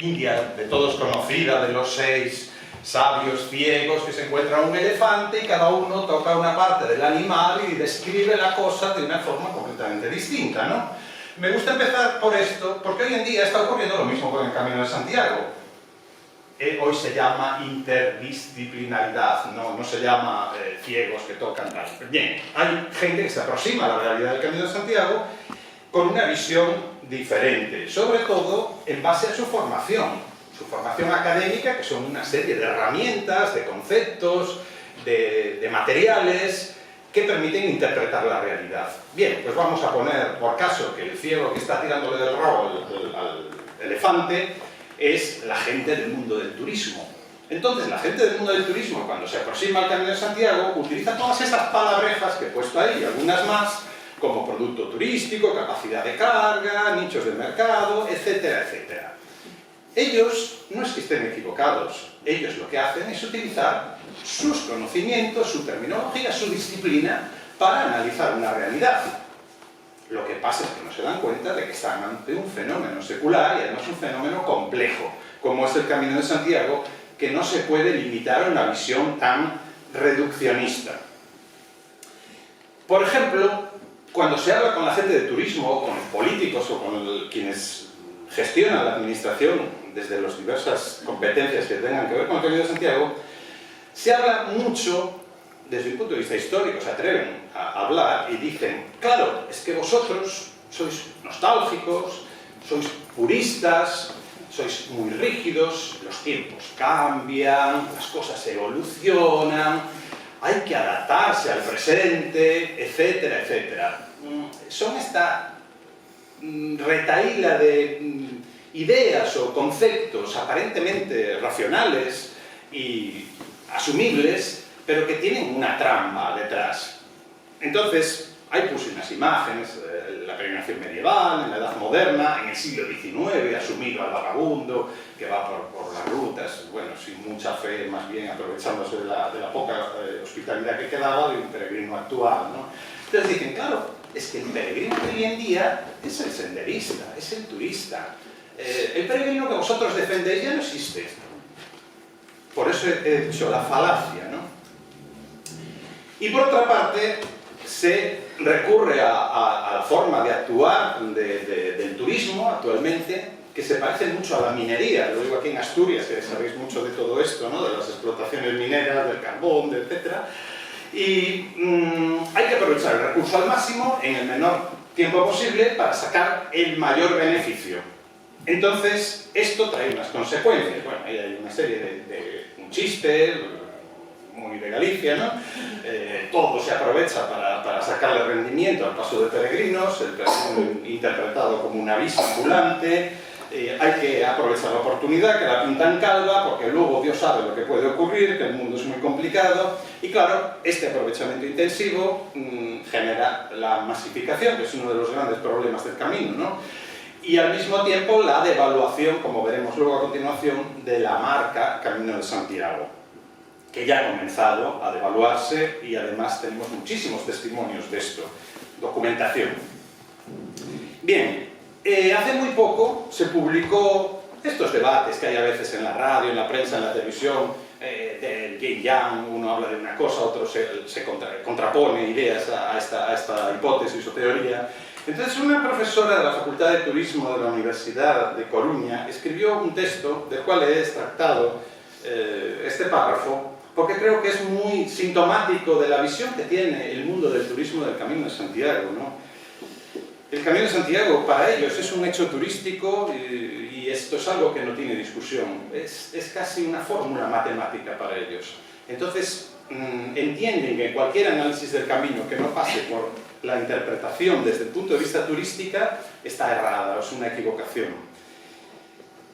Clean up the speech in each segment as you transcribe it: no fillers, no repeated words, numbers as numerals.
India, de todos conocida, de los 6 sabios ciegos que se encuentran un elefante y cada uno toca una parte del animal y describe la cosa de una forma completamente distinta, ¿no? Me gusta empezar por esto, porque hoy en día está ocurriendo lo mismo con el Camino de Santiago. Hoy se llama interdisciplinaridad, no se llama ciegos que tocan tal. Bien, hay gente que se aproxima a la realidad del Camino de Santiago con una visión diferente, sobre todo en base a su formación académica, que son una serie de herramientas, de conceptos, de materiales que permiten interpretar la realidad. Bien, pues vamos a poner por caso que el ciego que está tirándole del rabo al elefante es la gente del mundo del turismo. Entonces, la gente del mundo del turismo, cuando se aproxima al Camino de Santiago, utiliza todas esas palabrejas que he puesto ahí, y algunas más, como producto turístico, capacidad de carga, nichos de mercado, etcétera, etcétera. Ellos no es que estén equivocados, ellos lo que hacen es utilizar sus conocimientos, su terminología, su disciplina para analizar una realidad. Lo que pasa es que no se dan cuenta de que están ante un fenómeno secular y además un fenómeno complejo, como es el Camino de Santiago, que no se puede limitar a una visión tan reduccionista. Por ejemplo, cuando se habla con la gente de turismo, o con los políticos, o con quienes gestionan la administración desde las diversas competencias que tengan que ver con el Camino de Santiago, se habla mucho, desde un punto de vista histórico, se atreven a hablar y dicen, claro, es que vosotros sois nostálgicos, sois puristas, sois muy rígidos, los tiempos cambian, las cosas evolucionan, hay que adaptarse al presente, etcétera, etcétera. Son esta retahíla de ideas o conceptos aparentemente racionales y asumibles, pero que tienen una trampa detrás. Entonces, ahí puse unas imágenes, la peregrinación medieval, en la Edad Moderna, en el siglo XIX, asumido al vagabundo, que va por las rutas, bueno, sin mucha fe, más bien aprovechándose de la poca hospitalidad que quedaba de un peregrino actual, ¿no? Entonces dicen, claro, es que el peregrino de hoy en día es el senderista, es el turista. El peregrino que vosotros defendéis ya no existe. Por eso he dicho la falacia, ¿no? Y por otra parte, se recurre a la forma de actuar del turismo actualmente, que se parece mucho a la minería. Lo digo aquí en Asturias, que sabéis mucho de todo esto, ¿no? De las explotaciones mineras, del carbón, etcétera. Y hay que aprovechar el recurso al máximo en el menor tiempo posible para sacar el mayor beneficio. Entonces, esto trae unas consecuencias. Bueno, ahí hay una serie de un chiste muy de Galicia, ¿no? Todo se aprovecha para sacarle rendimiento al paso de peregrinos, el peregrino interpretado como una aviso ambulante. Hay que aprovechar la oportunidad, que la pintan calva, porque luego Dios sabe lo que puede ocurrir, que el mundo es muy complicado, y claro, este aprovechamiento intensivo genera la masificación, que es uno de los grandes problemas del camino, ¿no? Y al mismo tiempo la devaluación, como veremos luego a continuación, de la marca Camino de Santiago, que ya ha comenzado a devaluarse y además tenemos muchísimos testimonios de esto, documentación. Bien, hace muy poco se publicó estos debates que hay a veces en la radio, en la prensa, en la televisión, del yin-yang, uno habla de una cosa, otro se contrapone ideas a esta hipótesis o teoría. Entonces una profesora de la Facultad de Turismo de la Universidad de Coruña escribió un texto del cual he extractado este párrafo, porque creo que es muy sintomático de la visión que tiene el mundo del turismo del Camino de Santiago, ¿no? El Camino de Santiago para ellos es un hecho turístico y esto es algo que no tiene discusión, es casi una fórmula matemática para ellos. Entonces entienden que cualquier análisis del camino que no pase por la interpretación desde el punto de vista turística está errada, es una equivocación.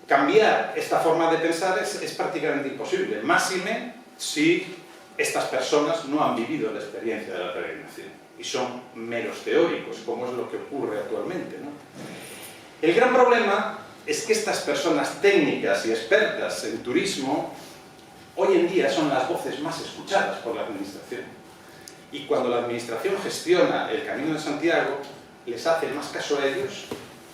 Cambiar esta forma de pensar es prácticamente imposible, máxime si estas personas no han vivido la experiencia de la peregrinación y son meros teóricos, como es lo que ocurre actualmente, ¿no? El gran problema es que estas personas técnicas y expertas en turismo hoy en día son las voces más escuchadas por la administración. Y cuando la administración gestiona el Camino de Santiago, les hace más caso a ellos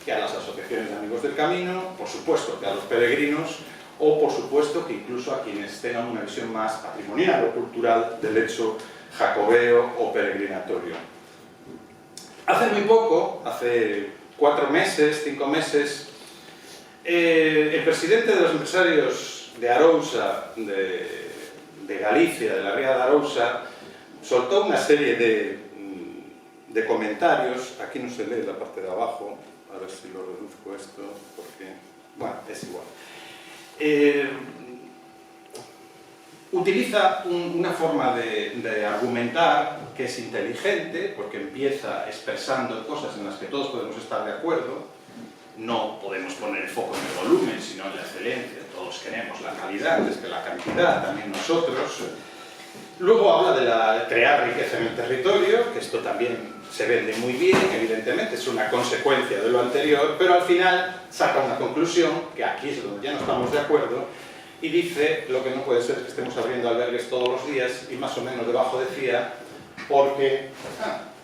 que a las asociaciones de amigos del camino, por supuesto que a los peregrinos, o por supuesto que incluso a quienes tengan una visión más patrimonial o cultural del hecho jacobeo o peregrinatorio. Hace muy poco, hace 4 meses, 5 meses, el presidente de los empresarios de Arousa, de Galicia, de la Ría de Arousa, soltó una serie de comentarios. Aquí no se lee la parte de abajo, a ver si lo reduzco esto, porque, bueno, es igual. Utiliza una forma de argumentar que es inteligente, porque empieza expresando cosas en las que todos podemos estar de acuerdo. No podemos poner el foco en el volumen, sino en la excelencia. Todos queremos la calidad, es que la cantidad, también nosotros. Luego habla de crear riqueza en el territorio, que esto también se vende muy bien, evidentemente, es una consecuencia de lo anterior, pero al final saca una conclusión, que aquí es donde ya no estamos de acuerdo, y dice, lo que no puede ser es que estemos abriendo albergues todos los días, y más o menos debajo decía, porque...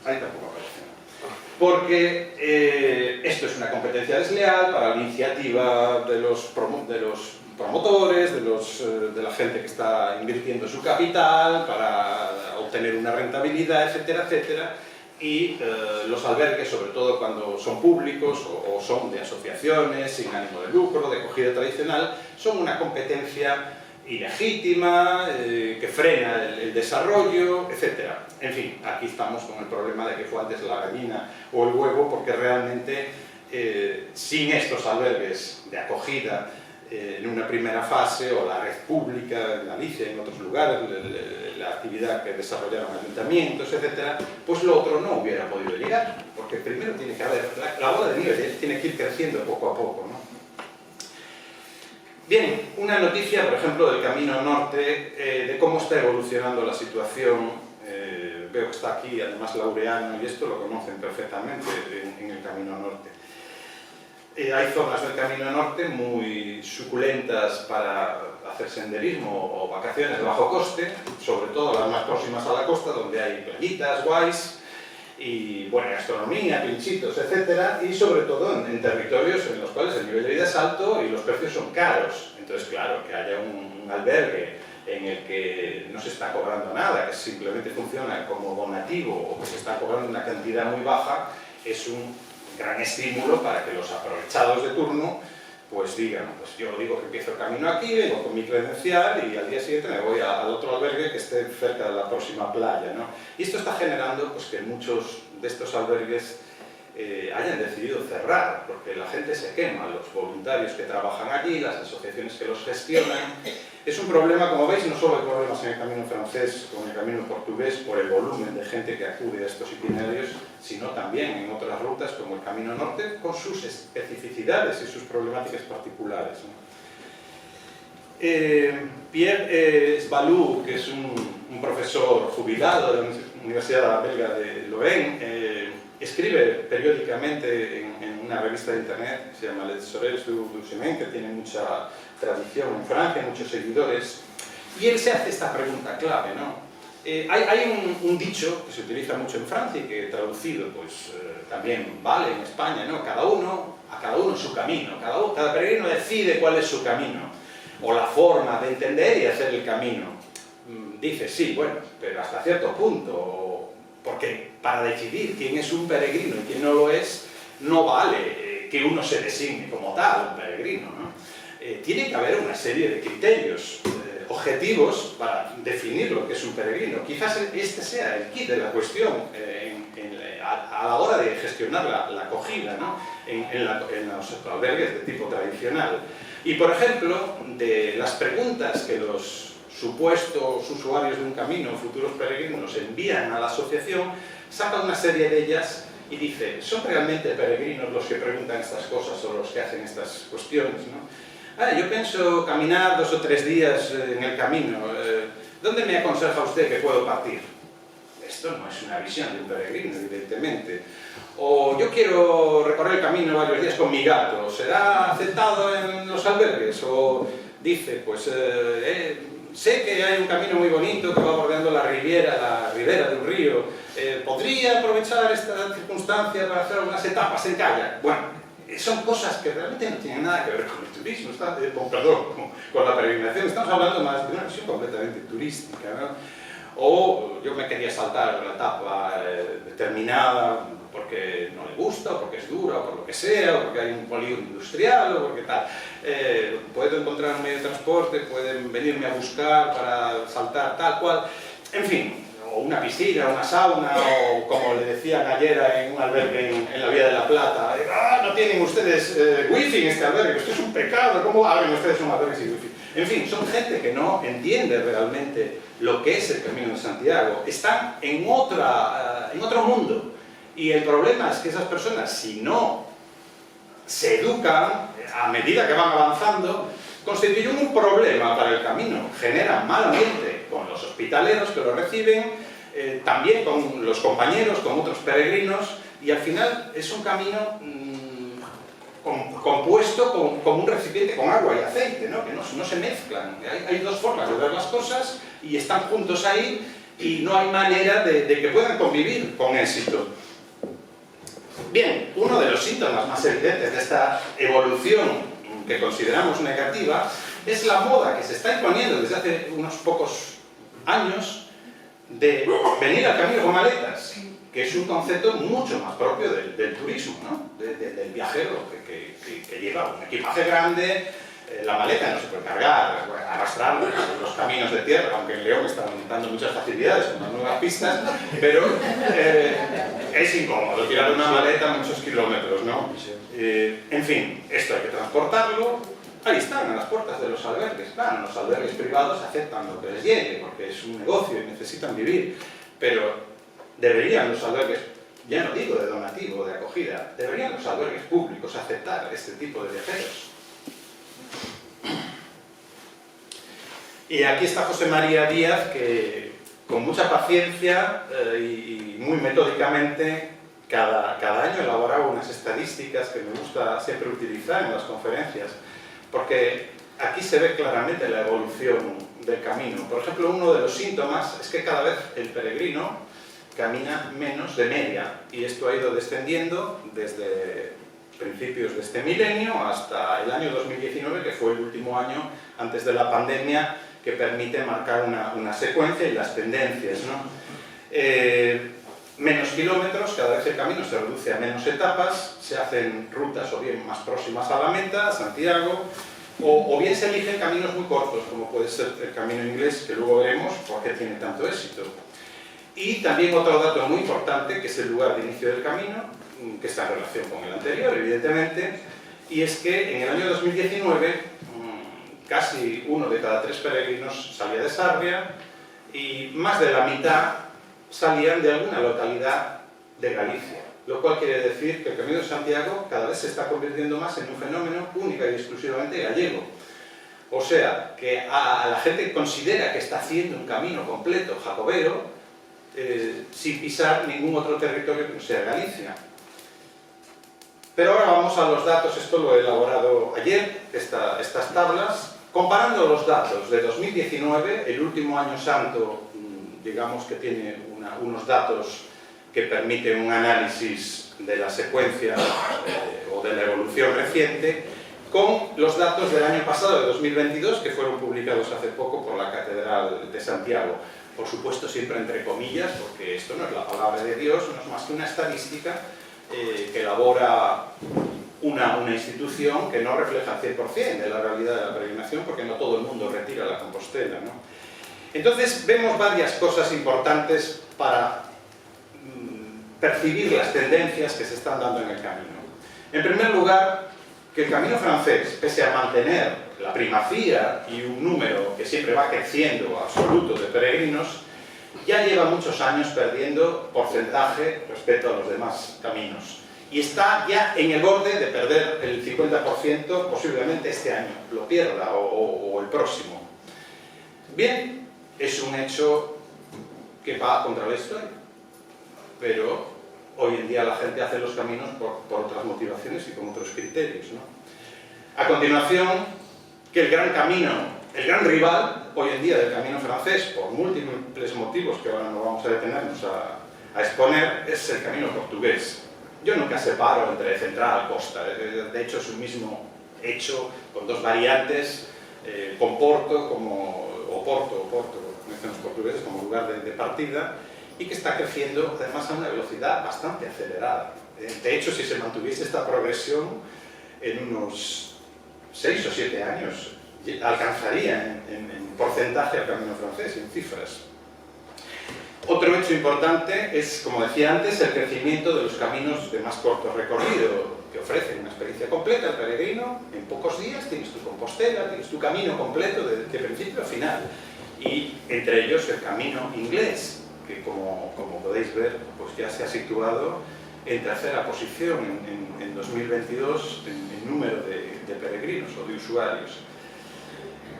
ahí tampoco aparece. Porque esto es una competencia desleal para la iniciativa de los promotores, de la gente que está invirtiendo su capital para obtener una rentabilidad, etcétera, etcétera. Y los albergues, sobre todo cuando son públicos o son de asociaciones sin ánimo de lucro, de acogida tradicional, son una competencia ilegítima, que frena el desarrollo, etc. En fin, aquí estamos con el problema de que fue antes la gallina o el huevo, porque realmente sin estos albergues de acogida en una primera fase, o la red pública en Galicia, en otros lugares, la actividad que desarrollaron ayuntamientos, etc., pues lo otro no hubiera podido llegar, porque primero tiene que haber, la bola de nieve tiene que ir creciendo poco a poco, ¿no? Bien, una noticia, por ejemplo, del Camino Norte, de cómo está evolucionando la situación. Veo que está aquí, además, Laureano, y esto lo conocen perfectamente en el Camino Norte. Hay zonas del Camino Norte muy suculentas para hacer senderismo o vacaciones de bajo coste, sobre todo las más próximas a la costa, donde hay playitas guays, y buena gastronomía, pinchitos, etc. Y sobre todo en territorios en los cuales el nivel de vida es alto y los precios son caros. Entonces, claro, que haya un albergue en el que no se está cobrando nada, que simplemente funciona como donativo, o que se está cobrando una cantidad muy baja, es un gran estímulo para que los aprovechados de turno pues digan, pues yo digo que empiezo el camino aquí, vengo con mi credencial y al día siguiente me voy al otro albergue que esté cerca de la próxima playa, ¿no? Y esto está generando pues, que muchos de estos albergues hayan decidido cerrar, porque la gente se quema, los voluntarios que trabajan allí, las asociaciones que los gestionan. Es un problema, como veis, no solo hay problemas en el camino francés o en el camino portugués por el volumen de gente que acude a estos itinerarios, sino también en otras rutas como el Camino Norte, con sus especificidades y sus problemáticas particulares, ¿no? Pierre Sbalou, que es un profesor jubilado de la Universidad Belga de Lorraine, escribe periódicamente en una revista de internet que se llama Les Oreilles du Chemin, que tiene mucha tradición en Francia, muchos seguidores, y él se hace esta pregunta clave, ¿no? Hay un dicho que se utiliza mucho en Francia y que traducido pues, también vale en España, ¿no? A cada uno su camino, cada peregrino decide cuál es su camino, o la forma de entender y hacer el camino. Dice, sí, bueno, pero hasta cierto punto, porque para decidir quién es un peregrino y quién no lo es, no vale que uno se designe como tal, un peregrino, ¿no? Tiene que haber una serie de criterios objetivos para definir lo que es un peregrino. Quizás este sea el kit de la cuestión a la hora de gestionar la acogida, ¿no? en los albergues de tipo tradicional. Y, por ejemplo, de las preguntas que los supuestos usuarios de un camino, futuros peregrinos, envían a la asociación, saca una serie de ellas y dice, ¿son realmente peregrinos los que preguntan estas cosas o los que hacen estas cuestiones, ¿no? Yo pienso caminar 2 o 3 días en el camino. ¿Dónde me aconseja usted que puedo partir? Esto no es una visión de un peregrino, evidentemente. O yo quiero recorrer el camino varios días con mi gato. ¿Será aceptado en los albergues? O dice, pues sé que hay un camino muy bonito que va bordeando la ribera de un río. ¿Podría aprovechar esta circunstancia para hacer unas etapas en kayak? Bueno, son cosas que realmente no tienen nada que ver con el turismo, con la peregrinación. Estamos hablando más de una visión completamente turística, ¿no? O yo me quería saltar la etapa determinada porque no le gusta, o porque es dura, o por lo que sea, o porque hay un polígono industrial, o porque tal. Puedo encontrar un medio de transporte, pueden venirme a buscar para saltar tal cual. En fin, o una piscina, una sauna, o como le decían ayer en un albergue en la Vía de la Plata, no tienen ustedes wifi en este albergue, esto es un pecado, ¿cómo abren ustedes un albergue sin wifi? En fin, son gente que no entiende realmente lo que es el Camino de Santiago, están en otro mundo. Y el problema es que esas personas, si no se educan a medida que van avanzando, constituyen un problema para el camino, generan mal ambiente con los hospitaleros que lo reciben, también con los compañeros, con otros peregrinos, y al final es un camino compuesto con un recipiente con agua y aceite, ¿no? Que no se mezclan. Hay dos formas de ver las cosas y están juntos ahí y no hay manera de que puedan convivir con éxito. Bien, uno de los síntomas más evidentes de esta evolución que consideramos negativa es la moda que se está imponiendo desde hace unos pocos años de venir al camino con maletas, que es un concepto mucho más propio del turismo, ¿no? Del viajero que lleva un equipaje grande, la maleta no se puede cargar, arrastrar los caminos de tierra, aunque en León están dando muchas facilidades con las nuevas pistas, pero es incómodo tirar una maleta muchos kilómetros, ¿no? En fin, esto hay que transportarlo. Ahí están, a las puertas de los albergues. Claro, los albergues privados aceptan lo que les llegue, porque es un negocio y necesitan vivir, pero deberían los albergues, ya no digo de donativo o de acogida, deberían los albergues públicos aceptar este tipo de viajeros. Y aquí está José María Díaz, que con mucha paciencia y muy metódicamente cada año elaboraba unas estadísticas que me gusta siempre utilizar en las conferencias, porque aquí se ve claramente la evolución del camino. Por ejemplo, uno de los síntomas es que cada vez el peregrino camina menos de media, y esto ha ido descendiendo desde principios de este milenio hasta el año 2019, que fue el último año antes de la pandemia que permite marcar una secuencia y las tendencias, ¿no? Menos kilómetros, cada vez el camino se reduce a menos etapas, se hacen rutas o bien más próximas a la meta, Santiago, o bien se eligen caminos muy cortos, como puede ser el camino inglés, que luego veremos por qué tiene tanto éxito. Y también otro dato muy importante, que es el lugar de inicio del camino, que está en relación con el anterior, evidentemente, y es que en el año 2019 casi 1 de cada 3 peregrinos salía de Sarria y más de la mitad salían de alguna localidad de Galicia, lo cual quiere decir que el Camino de Santiago cada vez se está convirtiendo más en un fenómeno única y exclusivamente gallego. O sea, que a la gente que considera que está haciendo un camino completo jacobeo, sin pisar ningún otro territorio que no sea Galicia. Pero ahora vamos a los datos, esto lo he elaborado ayer, estas tablas, comparando los datos de 2019, el último año santo, digamos que tiene unos datos que permiten un análisis de la secuencia o de la evolución reciente, con los datos del año pasado, de 2022, que fueron publicados hace poco por la Catedral de Santiago. Por supuesto, siempre entre comillas, porque esto no es la palabra de Dios, no es más que una estadística que elabora una institución que no refleja el 100% de la realidad de la peregrinación, porque no todo el mundo retira la Compostela, ¿no? Entonces, vemos varias cosas importantes para percibir las tendencias que se están dando en el camino. En primer lugar, que el camino francés, pese a mantener la primacía y un número que siempre va creciendo absoluto de peregrinos, ya lleva muchos años perdiendo porcentaje respecto a los demás caminos. Y está ya en el borde de perder el 50%, posiblemente este año lo pierda o el próximo. Bien, es un hecho que va contra la historia, pero hoy en día la gente hace los caminos por otras motivaciones y con otros criterios, ¿no? A continuación, que el gran camino, el gran rival hoy en día del camino francés, por múltiples motivos que ahora no vamos a detenernos a exponer, es el camino portugués. Yo nunca separo entre central y costa, de hecho es un mismo hecho con dos variantes, con Porto, o Porto, como dicen los portugueses, como lugar de partida, y que está creciendo además a una velocidad bastante acelerada. De hecho, si se mantuviese esta progresión, en unos 6 o 7 años alcanzaría en porcentaje al camino francés, en cifras. Otro hecho importante es, como decía antes, el crecimiento de los caminos de más corto recorrido, que ofrecen una experiencia completa al peregrino. En pocos días tienes tu Compostela, tienes tu camino completo de principio a final. Y entre ellos el camino inglés, que como podéis ver, pues ya se ha situado en tercera posición en 2022 en número de peregrinos o de usuarios.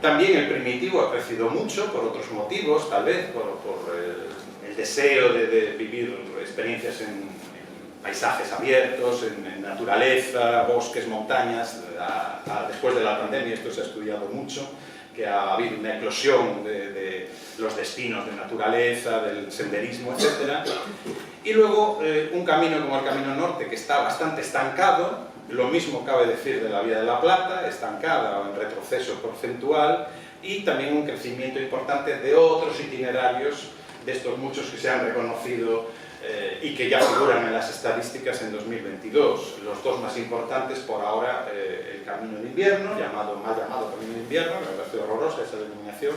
También el primitivo ha crecido mucho por otros motivos, tal vez por el deseo de vivir experiencias en paisajes abiertos, en naturaleza, bosques, montañas. Después de la pandemia esto se ha estudiado mucho, que ha habido una eclosión de los destinos de naturaleza, del senderismo, etc. Y luego un camino como el Camino Norte, que está bastante estancado. Lo mismo cabe decir de la Vía de la Plata, estancada o en retroceso porcentual, y también un crecimiento importante de otros itinerarios, de estos muchos que se han reconocido y que ya figuran en las estadísticas en 2022. Los dos más importantes por ahora, el Camino de Invierno, mal llamado Camino de Invierno, me parece horrorosa esa denominación,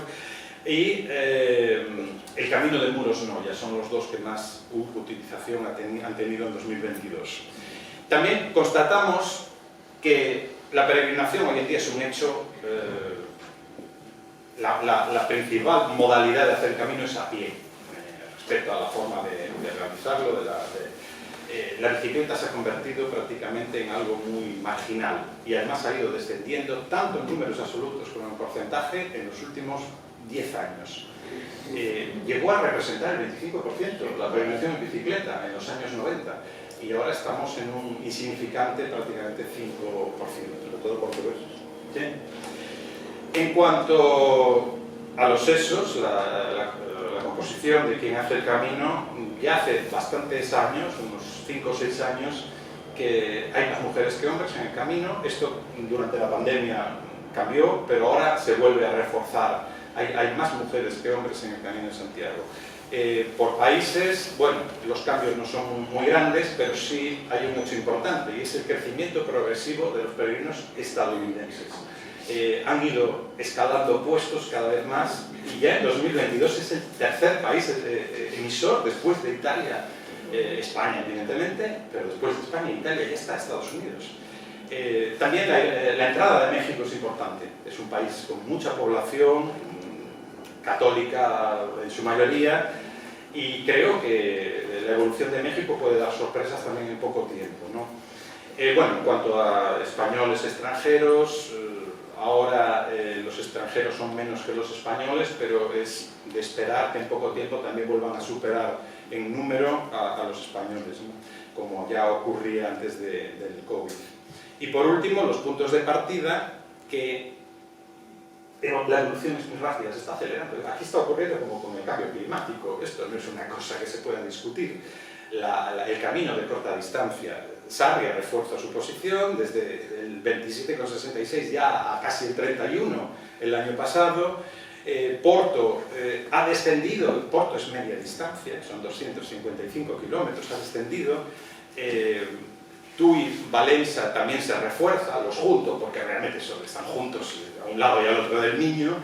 y el Camino de Muros Noia, son los dos que más utilización han tenido en 2022. También constatamos que la peregrinación hoy en día es un hecho, la principal modalidad de hacer el camino es a pie, respecto a la forma de realizarlo. La bicicleta se ha convertido prácticamente en algo muy marginal y además ha ido descendiendo tanto en números absolutos como en porcentaje en los últimos 10 años. Llegó a representar el 25% la peregrinación en bicicleta en los años 90. Y ahora estamos en un insignificante, prácticamente 5%, sobre todo portugueses. ¿Sí? En cuanto a los sexos, la composición de quien hace el camino, ya hace bastantes años, unos 5 o 6 años, que hay más mujeres que hombres en el camino. Esto durante la pandemia cambió, pero ahora se vuelve a reforzar. Hay más mujeres que hombres en el Camino de Santiago. Por países, bueno, los cambios no son muy grandes, pero sí hay un hecho importante, y es el crecimiento progresivo de los peregrinos estadounidenses. Han ido escalando puestos cada vez más, y ya en 2022 es el tercer país emisor, después de Italia, España evidentemente, pero después de España e Italia ya está Estados Unidos. También la entrada de México es importante, es un país con mucha población, católica en su mayoría, y creo que la evolución de México puede dar sorpresas también en poco tiempo, ¿no? Bueno, en cuanto a españoles extranjeros, ahora los extranjeros son menos que los españoles, pero es de esperar que en poco tiempo también vuelvan a superar en número a los españoles, ¿no? Como ya ocurría antes del COVID. Y por último, los puntos de partida, que la evolución es muy rápida, se está acelerando. Aquí está ocurriendo como con el cambio climático. Esto no es una cosa que se pueda discutir. El camino de corta distancia, Sarria refuerza su posición desde el 27,66 ya a casi el 31 el año pasado. Porto ha descendido, Porto es media distancia, son 255 kilómetros, ha descendido. Tui, Valença también se refuerza, los juntos, porque realmente están juntos a un lado y al otro del Miño.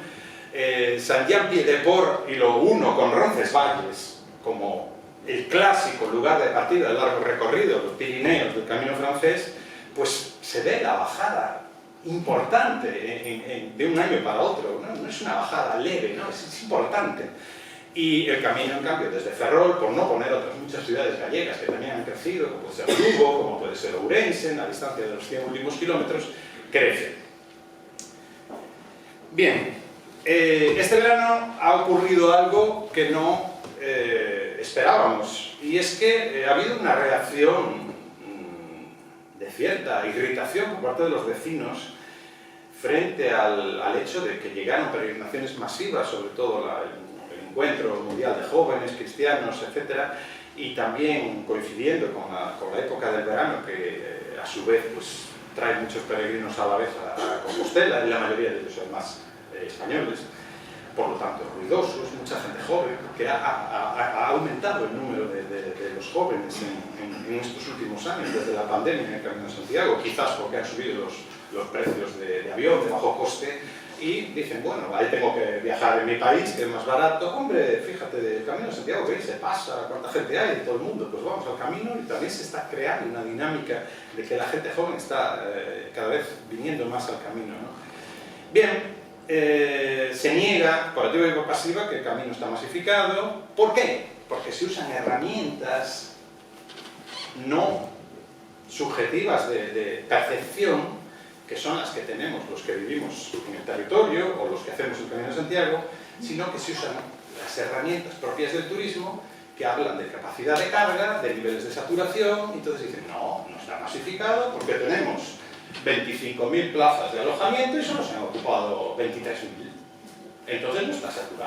Saint-Jean-Pied-de-Port y lo uno con Roncesvalles como el clásico lugar de partida del largo recorrido, los Pirineos del camino francés, pues se ve la bajada importante de un año para otro, no es una bajada leve, ¿no? Es importante. Y el camino, en cambio, desde Ferrol, por no poner otras muchas ciudades gallegas que también han crecido, como puede ser Lugo, como puede ser Ourense, en la distancia de los 100 últimos kilómetros, crece. Bien, este verano ha ocurrido algo que no esperábamos, y es que ha habido una reacción de cierta irritación por parte de los vecinos frente al hecho de que llegaron peregrinaciones masivas, sobre todo el Encuentro Mundial de Jóvenes, Cristianos, etc., y también coincidiendo con la época del verano, que a su vez pues, trae muchos peregrinos a la vez a Compostela, y la mayoría de ellos además españoles, por lo tanto ruidosos, mucha gente joven, que ha aumentado el número de los jóvenes en estos últimos años, desde la pandemia en el Camino de Santiago, quizás porque han subido los precios de avión de bajo coste, y dicen, bueno, ahí tengo que viajar en mi país, que es más barato. Hombre, fíjate, el Camino de Santiago, ¿veis? Se pasa, cuánta gente hay en todo el mundo, pues vamos al camino, y también se está creando una dinámica de que la gente joven está cada vez viniendo más al camino, ¿no? Bien, se niega, por activa y por pasiva, que el camino está masificado. ¿Por qué? Porque se usan herramientas no subjetivas de percepción, que son las que tenemos los que vivimos en el territorio o los que hacemos el Camino de Santiago, sino que se usan las herramientas propias del turismo, que hablan de capacidad de carga, de niveles de saturación, y entonces dicen, no, no está masificado porque tenemos 25.000 plazas de alojamiento y solo se han ocupado 23.000. Entonces no está saturado.